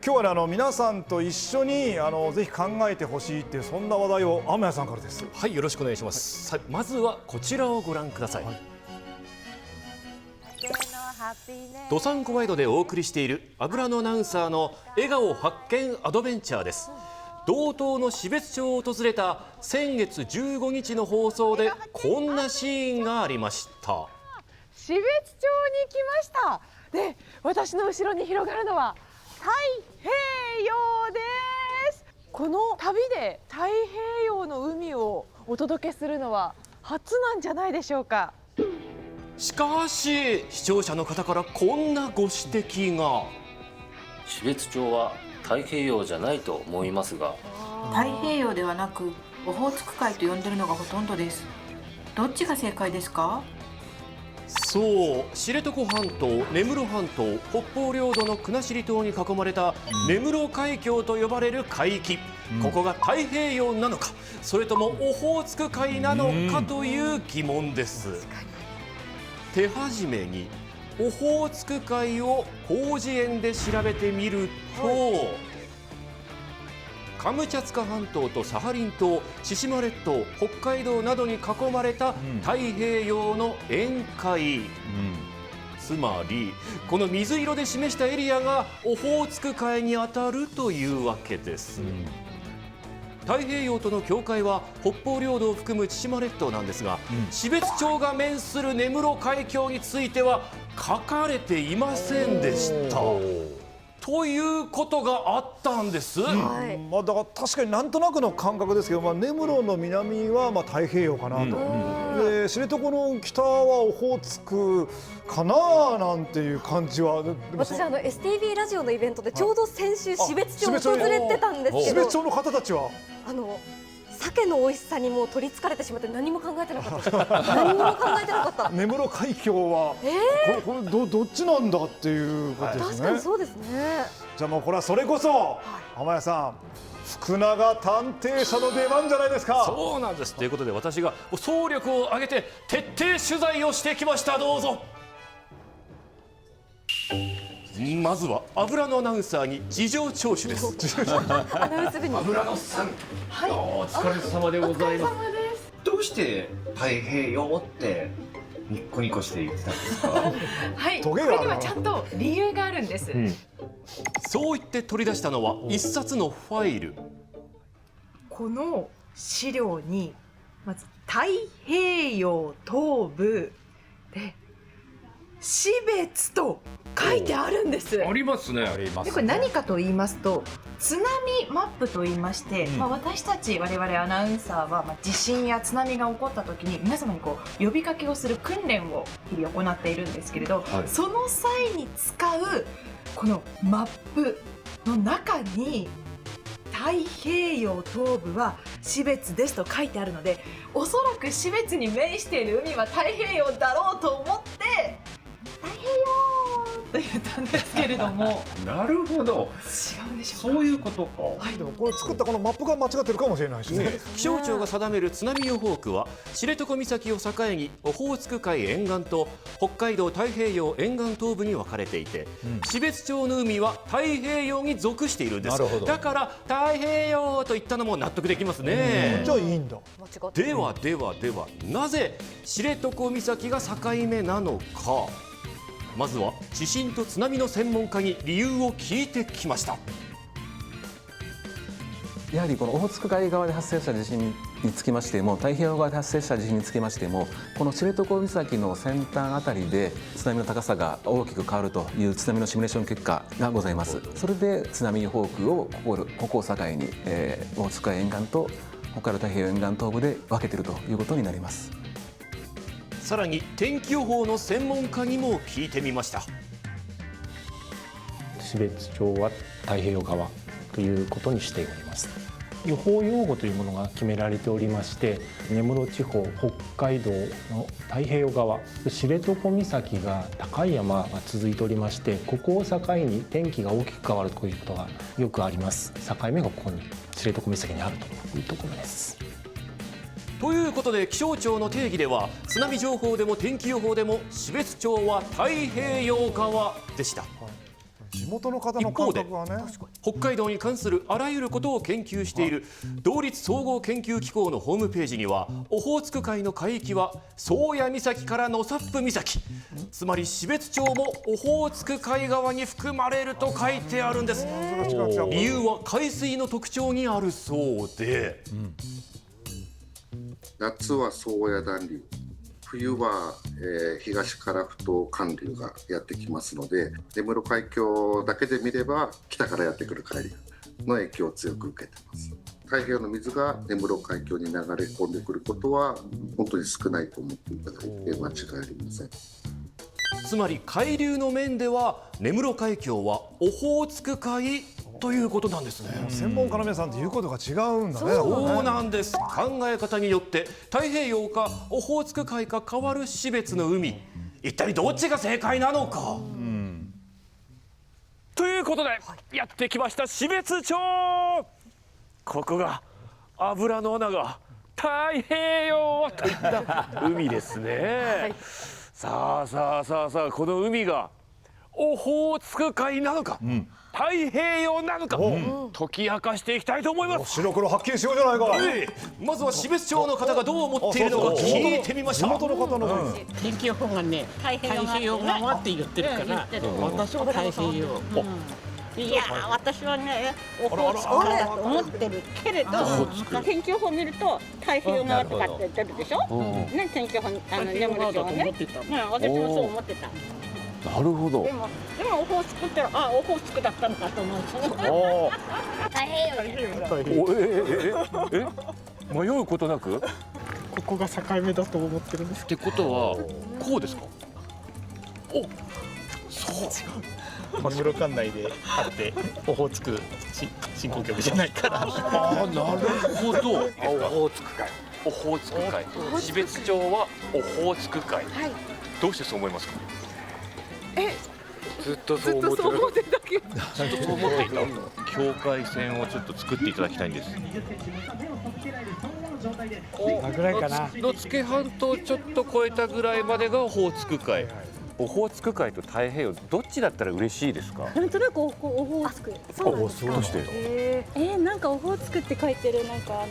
今日はね、皆さんと一緒にぜひ考えてほしいっていうそんな話題を天谷さんからです。はい、よろしくお願いします。まずはこちらをご覧ください。どさんこワイドでお送りしている油野アナウンサーの笑顔発見アドベンチャーです。道東の標津町を訪れた先月15日の放送でこんなシーンがありました。標津町に来ました。で、私の後ろに広がるのは太平洋です。この旅で太平洋の海をお届けするのは初なんじゃないでしょうか。しかし視聴者の方からこんなご指摘が。標津町は太平洋じゃないと思いますが。太平洋ではなくオホーツク海と呼んでるのがほとんどです。どっちが正解ですか？そう、知床半島、根室半島、北方領土の国後島に囲まれた根室海峡と呼ばれる海域、ここが太平洋なのか、それともオホーツク海なのかという疑問です。手始めにオホーツク海を広辞苑で調べてみると、カムチャツカ半島とサハリン島、千島列島、北海道などに囲まれた太平洋の沿海、つまりこの水色で示したエリアがオホーツク海にあたるというわけです。太平洋との境界は北方領土を含む千島列島なんですが、標津町が面する根室海峡については書かれていませんでした。ということがあったんです。だから確かになんとなくの感覚ですけど、根室の南は太平洋かなと、で知床の北はオホーツクかななんていう感じは。私STV ラジオのイベントでちょうど先週標津町を訪れてたんですけど、標津町の方たちは鮭の美味しさにもう取りつかれてしまって何も考えてなかった何も考えてなかった。根室海峡は、これどっちなんだっていうことですね。確かにそうですね。じゃあもうこれはそれこそ、天谷さん、福永探偵社の出番じゃないですか。そうなんです。ということで私が総力を挙げて徹底取材をしてきました。どうぞ。まずは油野アナウンサーに事情聴取です。アナウンス部に。油野さん、お疲れ様でございます。どうして太平洋ってニッコニコして言ってたんですか？はい、これにはちゃんと理由があるんです。そう言って取り出したのは一冊のファイル。この資料にまず太平洋東部で標津と書いてあるんです。ありますね。でこれ何かと言いますと、津波マップと言いまして、私たち我々アナウンサーは、地震や津波が起こった時に皆様に呼びかけをする訓練を日々行っているんですけれど、その際に使うこのマップの中に太平洋東部は標津ですと書いてあるので、おそらく標津に面している海は太平洋だろうと思って太平洋と言ったんですけれども。なるほど。違うんでしょうか。そういうことか。でもこれ作ったこのマップが間違ってるかもしれないしね。気象庁が定める津波予報区は知床岬を境にオホーツク海沿岸と北海道太平洋沿岸東部に分かれていて、標津町の海は太平洋に属しているんです。だから太平洋と言ったのも納得できますね。じゃあいいんだ。ではなぜ知床岬が境目なのか。まずは地震と津波の専門家に理由を聞いてきました。やはりこのオホーツク海側で発生した地震につきましても、太平洋側で発生した地震につきましても、この知床岬の先端あたりで津波の高さが大きく変わるという津波のシミュレーション結果がございます。それで津波予報区をここを境に、オホーツク海沿岸と北海道太平洋沿岸東部で分けているということになります。さらに天気予報の専門家にも聞いてみました。標津町は太平洋側ということにしております。予報用語というものが決められておりまして、根室地方、北海道の太平洋側、知床岬が高い山が続いておりまして、ここを境に天気が大きく変わるということがよくあります。境目がここに知床岬にあるというところです。ということで気象庁の定義では津波情報でも天気予報でも標津町は太平洋側でした。地元の方の感覚はね。北海道に関するあらゆることを研究している同立総合研究機構のホームページには、オホーツク海の海域は宗谷岬から納沙布岬、つまり標津町もオホーツク海側に含まれると書いてあるんです。理由は海水の特徴にあるそうで、夏は宗谷暖流、冬は、東樺太寒流がやってきますので、根室海峡だけで見れば北からやってくる海流の影響を強く受けています。太平洋の水が根室海峡に流れ込んでくることは本当に少ないと思っていただいて間違いありません。つまり海流の面では根室海峡はオホーツク海ということなんですね。専門家の皆さんと言うことが違うんだね。そうなんです。考え方によって太平洋かオホーツク海か変わる標津の海、一体どっちが正解なのか。ということで、やってきました標津町。ここが油の穴が太平洋といった海ですね。さあこの海がオホーツク海なのか、太平洋なのか、解き明かしていきたいと思います。白黒はっきりしようじゃないか。まずは標津町の方がどう思っているのか聞いてみました。地元の方の天気予報がね、太平洋側って言ってるから、私は太平洋。いや私はね、オホーツク海だと思ってるけれど、天気予報見ると太平洋側とかって言ってるでしょ。ね、天気予報根室町はね。私もそう思ってた。なるほど。でもオホーツクってオホーツクだったのかと思う。太平洋。迷うことなく。ここが境目だと思ってるんです。ってことはこうですか。根室管内であってオホーツク振興局じゃないから。なるほど。オホーツク海。オホーツク海。標津町はオホーツク海。どうしてそう思いますか。ずっとそう思ってたけど。ずっとそう思っていた。境界線をちょっと作っていただきたいんです。ぐらいかな。野付半島ちょっと越えたぐらいまでがオホーツク海。オホーツク海と太平洋どっちだったら嬉しいですか。なんとなくオホーツク。そうなんですか。どうして。なんかオホーツクって書いてるなんか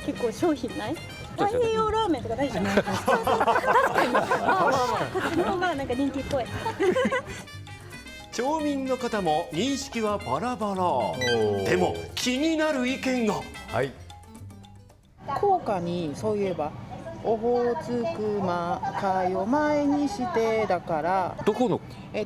結構商品ない？太平洋ラーメンとかないじゃないですか。確かに。こっちの方がなんか人気っぽい。町民の方も認識はバラバラ。でも気になる意見が。効果にそういえばオホーツク海を前にしてだからどこの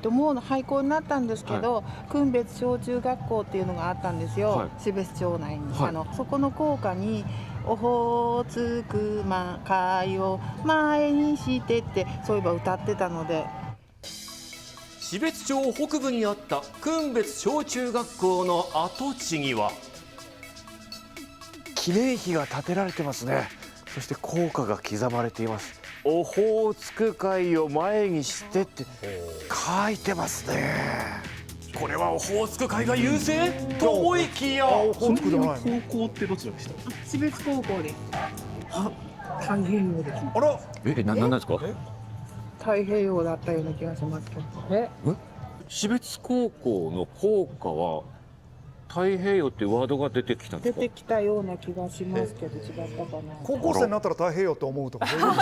もう廃校になったんですけど、訓別小中学校っていうのがあったんですよ、標津町内に、そこの校歌にオホーツク海を前にしてってそういえば歌ってたので。標津町北部にあった訓別小中学校の跡地には記念碑が建てられてますね。そして校歌が刻まれています。オホーツク海を前にしてって書いてますね。これはオホーツク海が優勢と思いきや。高校ってどちらでした？標津高校です。太平洋です。あら、なんですか？太平洋だったような気がしますけど。標津高校の校歌は太平洋ってワードが出てきたんですか？出てきたような気がしますけど違ったかな。高校生になったら太平洋と思うとかそういうこ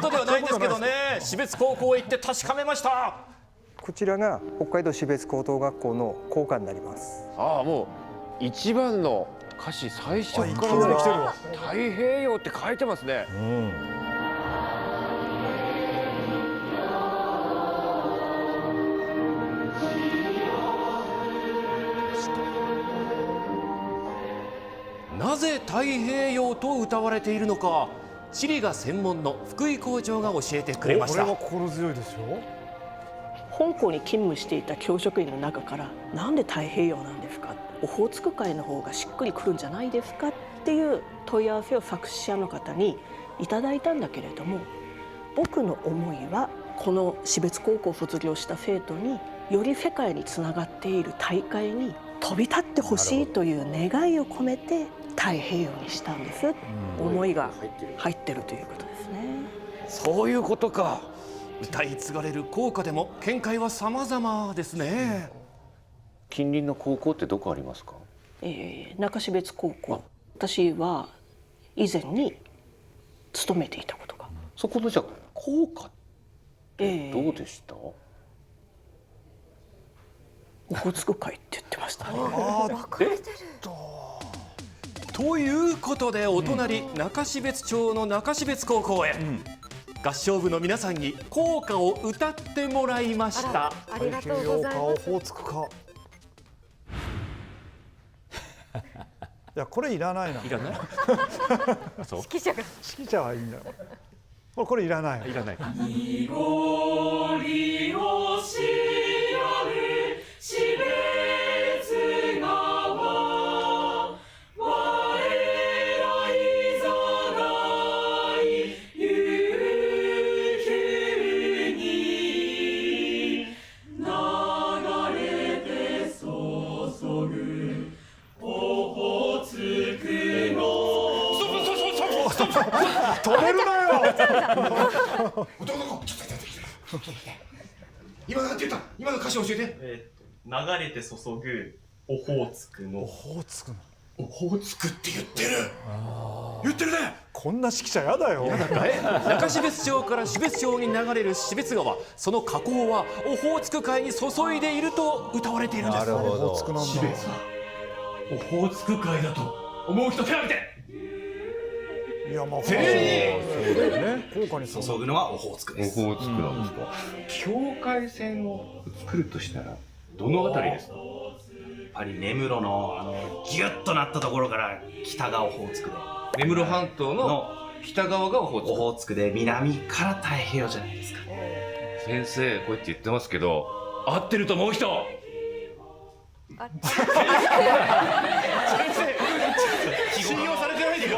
とではないんですけどね。標津高校へ行って確かめました。こちらが北海道標津高等学校の校歌になります。もう一番の歌詞最初から太平洋って書いてますね。なぜ太平洋と歌われているのか、地理が専門の福井校長が教えてくれました。これは心強いですよ。本校に勤務していた教職員の中から、なんで太平洋なんですか、オホーツク海の方がしっくりくるんじゃないですかっていう問い合わせを作詞者の方にいただいたんだけれども、僕の思いはこの標津高校を卒業した生徒により世界につながっている大会に飛び立ってほしいという願いを込めて太平洋にしたんです。思いが入ってるということですね。そういうことか。歌い継がれる校歌でも見解は様々ですね。近隣の高校ってどこありますか？中標津高校、私は以前に勤めていたことが。そこのじゃあ校歌ってどうでした？オホーツク会って言ってましたね。ということでお隣、中標津町の中標津高校へ、合唱部の皆さんに校歌を歌ってもらいました。ありがとうございます。オホーツクか。いやこれいらないな。いらない。指揮者が。指揮者はいいんだよ。これいらない。いらない。濁りを知らぬ標津川、我らいざがい悠久に流れて注ぐオホーツクの。止めるなよ。今なんて言った？今の歌詞教えて。流れて注ぐオホーツクの。オホーツクの。オホーツクって言ってる。言ってるね。こんな指揮者やだよ。中標津町から標津町に流れる標津川、その河口はオホーツク海に注いでいると歌われているんです。なるほど。標津オホーツク海だと思う人手を挙げて。いやまあ全員そうだよね。効果に注ぐのはオホーツクです。オホーツクなんですか。境界線を作るとしたらどのあたりですか？やっぱり根室のギュッとなったところから北がオホーツクで、根室半島の北側がオホーツク。オホーツクで南から太平洋じゃないですか。先生こうやって言ってますけど合ってると思う人。信用されてないでよ。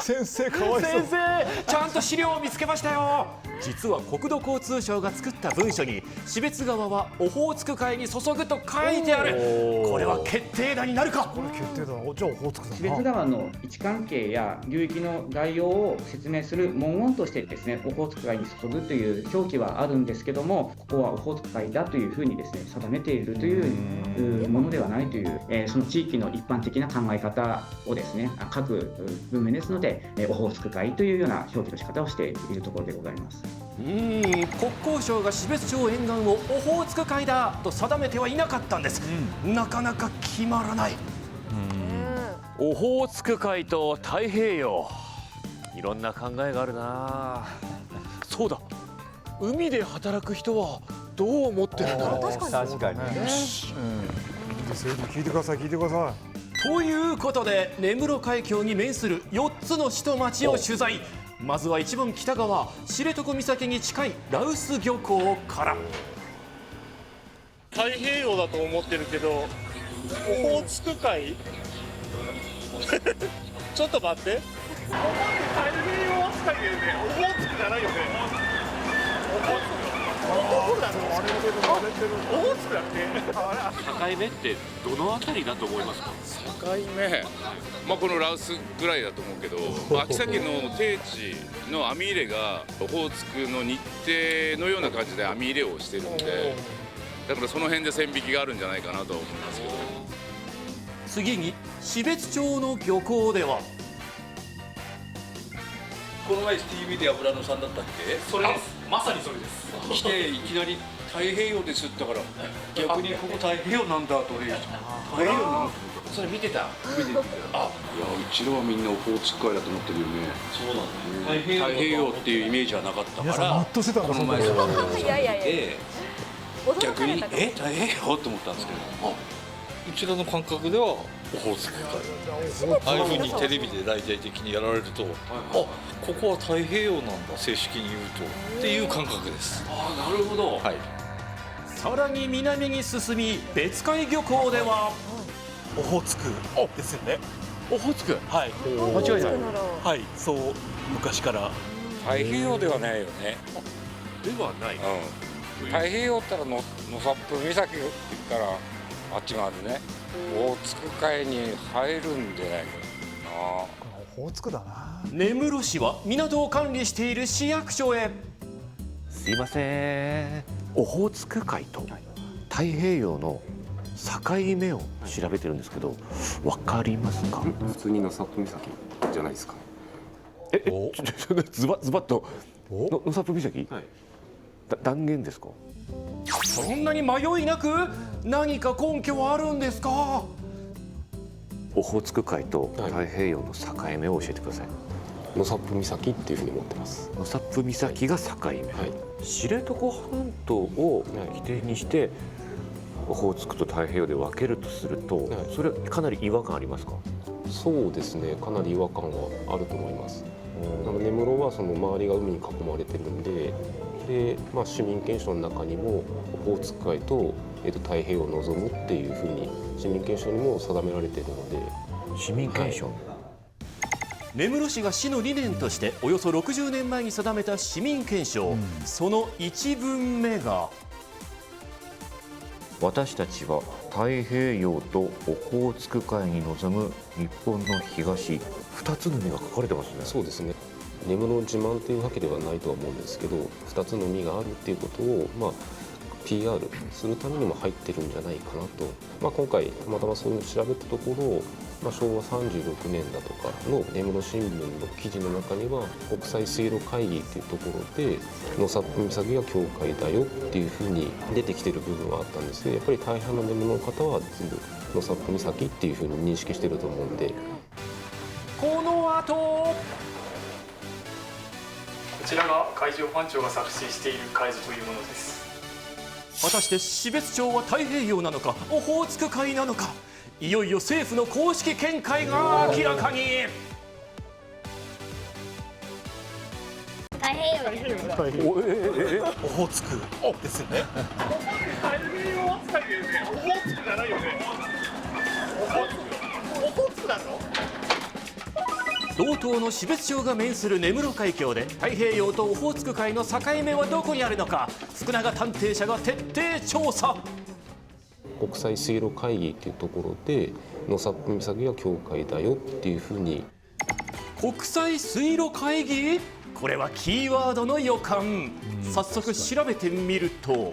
先生かわいそう。先生ちゃんと資料を見つけましたよ。実は国土交通省が作った文書に標津川はオホーツク海に注ぐと書いてある。これは決定打になるか。これ決定だ。じゃあオホーツクだな。標津川の位置関係や流域の概要を説明する文言としてですね、オホーツク海に注ぐという表記はあるんですけども、ここはオホーツク海だというふうにですね定めているというものではないという、その地域の一般的な考え方をですね各文面ですので、オホーツク海というような表記の仕方をしているところでございます。国交省が標津町沿岸をオホーツク海だと定めてはいなかったんです。なかなか決まらない。オホーツク海と太平洋、いろんな考えがあるな。そうだ、海で働く人はどう思ってるんだろう。確かにね。聞いてください聞いてください。ということで根室海峡に面する4つの市と町を取材。まずは一番北側、知床岬に近い羅臼漁港から。太平洋だと思ってるけど、オホーツク海ちょっと待って、太平洋扱いだよね。オホーツクじゃないよね。オホーツクオホーツクだっけ。境目ってどのあたりだと思いますか？境目、この羅臼ぐらいだと思うけど、秋鮭の定置の網入れがオホーツクの日程のような感じで網入れをしてるんで、だからその辺で線引きがあるんじゃないかなと思いますけど。次に標津町の漁港では。この前 TV で油野さんだったっけ？それです。まさにそれです。来ていきなり太平洋ですってから、逆にここ太平洋なんだと俺太平洋なんだ。それ見てた。見てた。あ、いやうちらはみんなオホーツク海だと思ってるよね。そうなんだ。太平洋っていうイメージはなかったから。この前逆に太平洋と思ったんですけど。うちらの感覚ではオホーツク海。ああいうふうにテレビで大々的にやられると、ここは太平洋なんだ正式に言うとっていう感覚です。ああ、なるほど。はい。さらに南に進み別海漁港では。オホーツクですよね。オホーツク。はい。間違いない。はい。そう昔から。太平洋ではないよね。ではない。太平洋ったら野サップ岬からあっちがあるね。オホーツク海に入るんじゃないかな。オホーツクだな。根室市は港を管理している市役所へ。すいません。オホーツク海と太平洋の境目を調べてるんですけど、わかりますか？普通に納沙布岬じゃないですか。ズバッと納沙布岬、断言ですか？そんなに迷いなく何か根拠はあるんですか？オホーツク海と太平洋の境目を教えてください。納沙布岬っていうふうに思ってます。納沙布岬が境目、知床半島を起点にしてオホーツクと太平洋で分けるとすると、それはかなり違和感ありますか？そうですね、かなり違和感はあると思います。根室はその周りが海に囲まれてるんで、市民憲章の中にもオホーツク海と太平洋を望むっていうふうに市民憲章にも定められているので。市民憲章、根室市が市の理念としておよそ60年前に定めた市民憲章、その1文目が、私たちは太平洋とオホーツク海に臨む日本の東、2つの海が書かれてますね。そうですね、根室自慢というわけではないとは思うんですけど、2つの海があるっていうことをPR するためにも入ってるんじゃないかなと、今回たまたまそういうのを調べたところ、昭和36年だとかの根室新聞の記事の中には国際水路会議っていうところで納沙布岬が境界だよっていうふうに出てきてる部分はあったんですけど、やっぱり大半の根室の方は全部納沙布岬っていうふうに認識してると思うんで。この後こちらが海上保安庁が作成している海図というものです。果たして標津町は太平洋なのかオホーツク海なのか、いよいよ政府の公式見解が明らかに。太平洋オホーツクですよね。太平洋扱いでね、オホーツクじゃないよね。オホーツクだぞ。道東の標津町が面する根室海峡で太平洋とオホーツク海の境目はどこにあるのか、福永探偵社が徹底調査。国際水路会議っていうところで納沙布岬が境界だよっていうふうに。国際水路会議、これはキーワードの予感。早速調べてみると、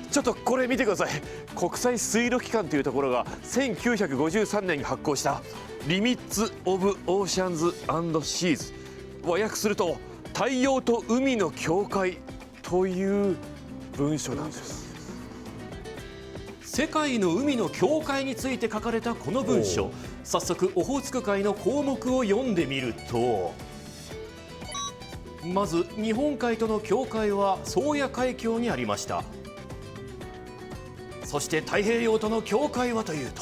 ちょっとこれ見てください。国際水路機関というところが1953年に発行したリミッツ・オブ・オーシャンズ・アンド・シーズ、和訳すると太陽と海の境界という文書なんです。世界の海の境界について書かれたこの文書、早速オホーツク海の項目を読んでみると、まず日本海との境界は宗谷海峡にありました。そして太平洋との境界はというと、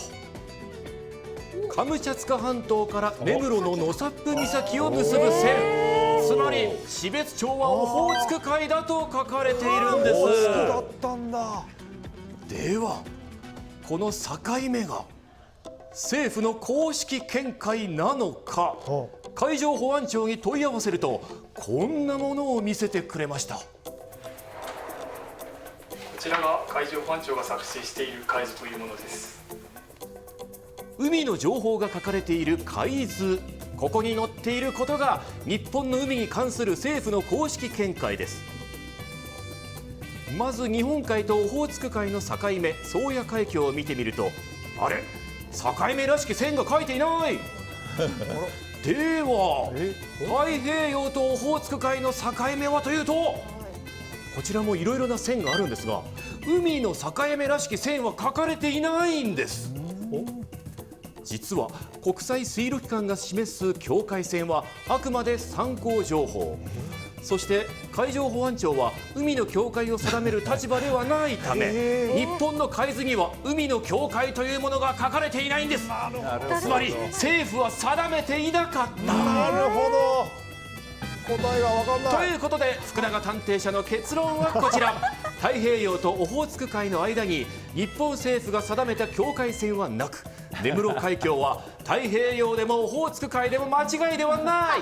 カムチャツカ半島から根室の納沙布岬を結ぶ線、つまり標津町はオホーツク海だと書かれているんです。オホーツクだったんだ。ではこの境目が政府の公式見解なのか、海上保安庁に問い合わせるとこんなものを見せてくれました。こちらが海上保安庁が作成している海図というものです。海の情報が書かれている海図、ここに載っていることが日本の海に関する政府の公式見解です。まず日本海とオホーツク海の境目、宗谷海峡を見てみると、あれ、境目らしき線が書いていない。では太平洋とオホーツク海の境目はというと、こちらもいろいろな線があるんですが、海の境目らしき線は書かれていないんです。実は国際水路機関が示す境界線はあくまで参考情報。そして海上保安庁は海の境界を定める立場ではないため、日本の海図には海の境界というものが書かれていないんです。つまり政府は定めていなかった。なるほど。答えが分かんない。ということで福永探偵社の結論はこちら。太平洋とオホーツク海の間に日本政府が定めた境界線はなく、根室海峡は太平洋でもオホーツク海でも間違いではな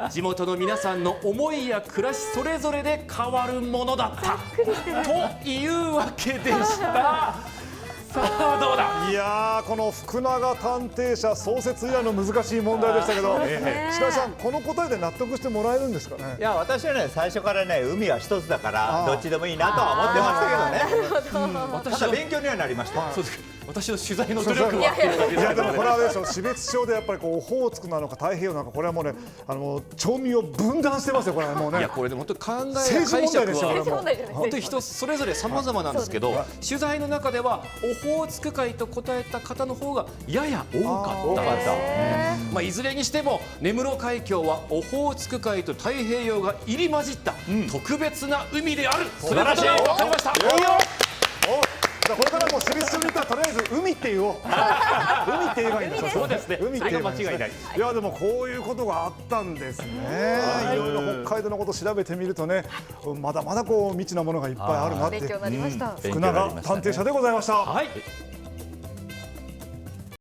い。地元の皆さんの思いや暮らしそれぞれで変わるものだったというわけでした。さあどうだ。いやあこの福永探偵社創設以来の難しい問題でしたけど、白井さんこの答えで納得してもらえるんですかね。いや私はね最初からね海は一つだからどっちでもいいなとは思ってましたけどね。ただ勉強にはなりました。そうですか。私の取材の努力は。いやでもこれはね標津町でやっぱりこうオホーツクなのか太平洋なのかこれはもうね町民を分断してますよこれはもうね。いやこれで本当に考え政治問題ですよこれも。本当に人それぞれ様々なんですけど、取材の中ではオホーツク海と答えた方の方がやや多かったです。まあいずれにしても根室海峡はオホーツク海と太平洋が入り混じった特別な海である。素晴らしい。わかりました。これからもう標津町に行ったらとりあえず海って言おう。海って言えばいいんですよ。そうですね。海って言えば間違いない。いやでもこういうことがあったんですね。いろいろ北海道のことを調べてみるとね、まだまだこう未知なものがいっぱいあるなって。勉強になりました。福永探偵社でございました。はい。